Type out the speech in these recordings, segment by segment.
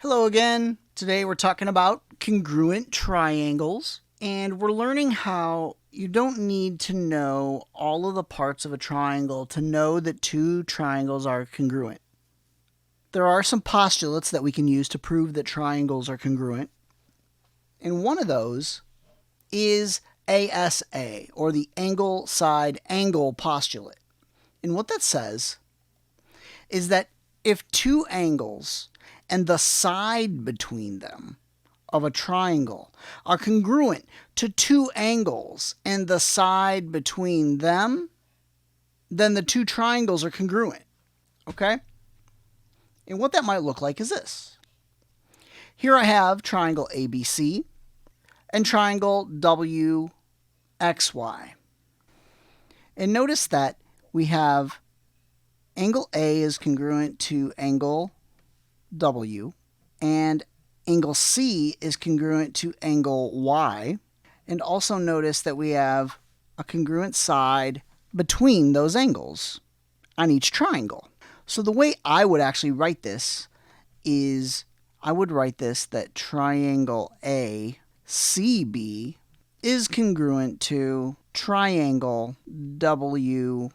Hello again. Today we're talking about congruent triangles, and we're learning how you don't need to know all of the parts of a triangle to know that two triangles are congruent. There are some postulates that we can use to prove that triangles are congruent, and one of those is ASA, or the angle side angle postulate. And what that says is that if two angles and the side between them of a triangle are congruent to two angles and the side between them, then the two triangles are congruent. Okay? And what that might look like is this. Here I have triangle ABC and triangle WXY. And notice that we have angle A is congruent to angle W, and angle C is congruent to angle Y. And also notice that we have a congruent side between those angles on each triangle. So the way I would actually write this is I would write this that triangle ACB is congruent to triangle WYX,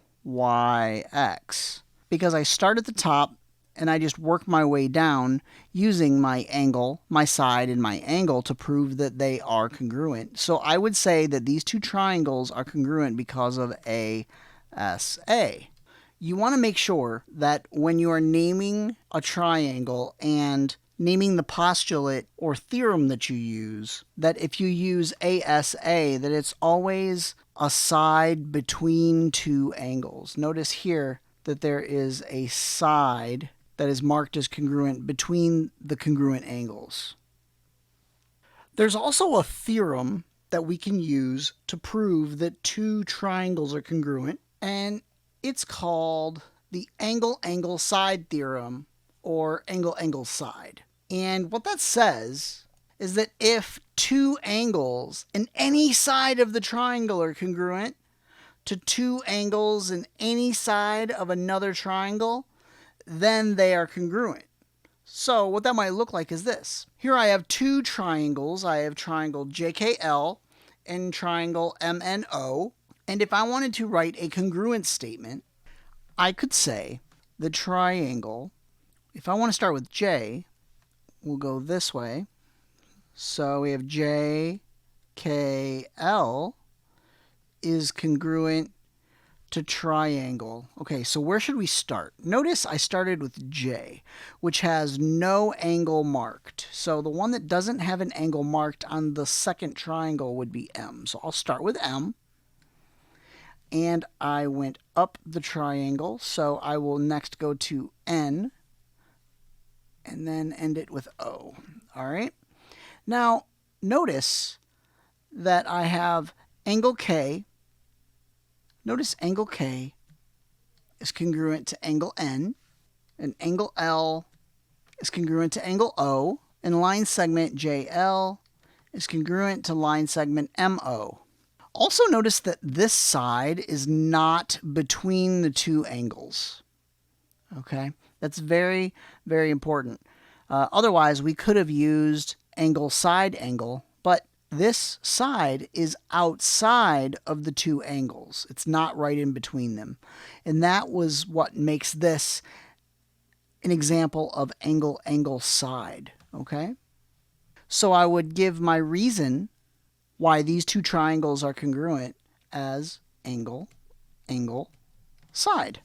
because I start at the top and I just work my way down using my angle, my side, and my angle to prove that they are congruent. So I would say that these two triangles are congruent because of ASA. You want to make sure that when you are naming a triangle and naming the postulate or theorem that you use, that if you use ASA, that it's always a side between two angles. Notice here that there is a side that is marked as congruent between the congruent angles. There's also a theorem that we can use to prove that two triangles are congruent, and it's called the angle-angle side theorem, or angle-angle side. And what that says is that if two angles in any side of the triangle are congruent to two angles in any side of another triangle, then they are congruent. So what that might look like is this. Here I have two triangles. I have triangle JKL and triangle MNO. And if I wanted to write a congruent statement, I could say the triangle, if I want to start with J, we'll go this way. So we have JKL is congruent to triangle. Okay, so where should we start? Notice I started with J, which has no angle marked. So the one that doesn't have an angle marked on the second triangle would be M. So I'll start with M. And I went up the triangle, so I will next go to N and then end it with O. All right? Now, notice that I have angle K. Notice angle K is congruent to angle N, and angle L is congruent to angle O, and line segment JL is congruent to line segment MO. Also notice that this side is not between the two angles. Okay, that's very, very important. Otherwise, we could have used angle side angle, but this side is outside of the two angles. It's not right in between them. And that was what makes this an example of angle-angle side. Okay? So I would give my reason why these two triangles are congruent as angle-angle side.